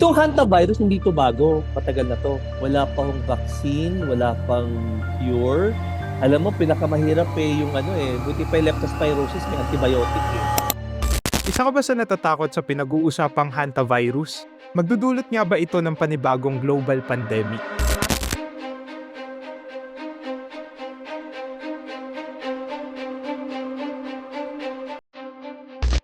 Itong hantavirus hindi 'to bago, matagal na 'to. Wala pa hong vaccine, wala pang cure. Alam mo pinakamahirap, yung ano, buti pa yung leptospirosis may antibiotic, eh. Isa ka ba sa natatakot sa pinag-uusapang hantavirus? Magdudulot nga ba ito ng panibagong global pandemic?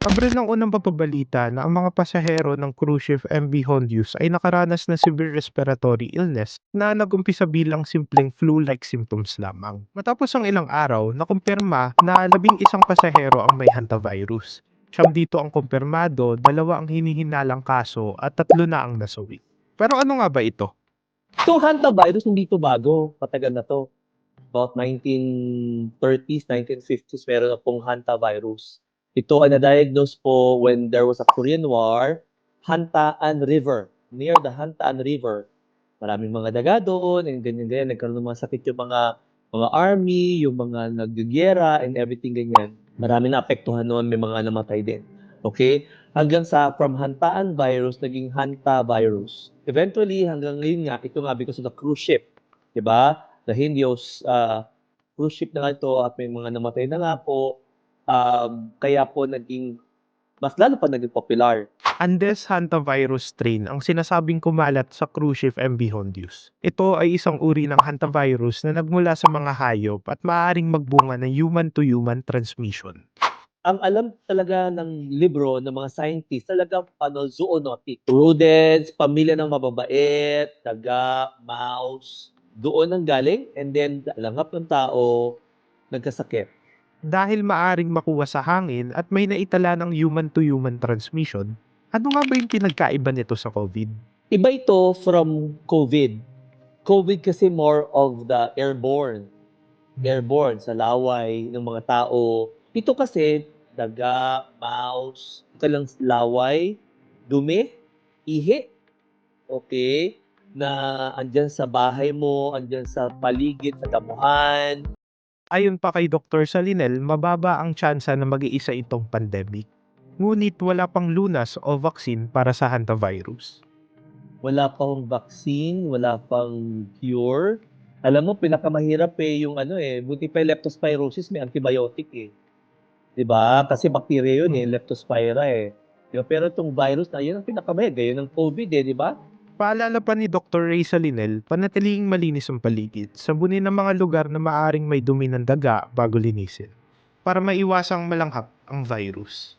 Pabre ng unang papabalita na ang mga pasahero ng cruise ship MV Hondius ay nakaranas ng severe respiratory illness na nagumpisa bilang simpleng flu-like symptoms lamang. Matapos ang ilang araw, nakumpirma na 11 pasahero ang may hantavirus. Siyam dito ang kumpirmado, 2 ang hinihinalang kaso at 3 na ang nasawi. Pero ano nga ba ito? Itong hantavirus hindi 'to bago, matagal na 'to. About 1930s, 1950s meron na pong hantavirus. Ito ay na-diagnose po when there was a Korean War, Hantaan River, near the Hantaan River. Maraming mga daga doon and ganyan-ganyan. Nagkaroon ng mga sakit yung mga army, yung mga naggegiyera and everything ganyan. Marami na apektuhan noon, may mga namatay din. Okay? Hanggang sa from Hantaan virus, naging Hanta virus. Eventually, hanggang ngayon nga, ito nga because of the cruise ship. Diba? The Helios cruise ship na nga ito at may mga namatay na nga po. Kaya po naging, mas lalo pa naging popular. Andes hantavirus strain ang sinasabing kumalat sa cruise ship MV Hondius. Ito ay isang uri ng hantavirus na nagmula sa mga hayop at maaaring magbunga ng human-to-human transmission. Ang alam talaga ng libro ng mga scientist, talagang zoonotic. Rodents, pamilya ng mababait, daga, mouse, doon ang galing and then langhap ng tao, nagkasakit. Dahil maaring makuha sa hangin at may naitala ng human-to-human transmission, ano nga ba yung pinagkaiba nito sa COVID? Iba ito from COVID. COVID kasi more of the airborne sa laway ng mga tao. Ito kasi daga, mouse, lang laway, dumi, ihi, okay, na andiyan sa bahay mo, andiyan sa paligid, sa damuhan. Ayon pa kay Dr. Salinel, mababa ang tsansa na mag-iisa itong pandemic. Ngunit wala pang lunas o vaccine para sa hantavirus. Wala pa hong vaccine, wala pang cure. Alam mo pinakamahirap, yung ano, buti pa yung leptospirosis may antibiotic, eh. 'Di ba? Kasi bacteria 'yun, Leptospira, eh. 'Di ba? Pero itong virus na 'yun ang pinakamahirap, gaya ng COVID, 'di ba? Paalala pa ni Dr. Ray Salinel, panatiling malinis ang paligid, sabunin ang mga lugar na maaring may dumi ng daga bago linisin, para maiwasang malanghap ang virus.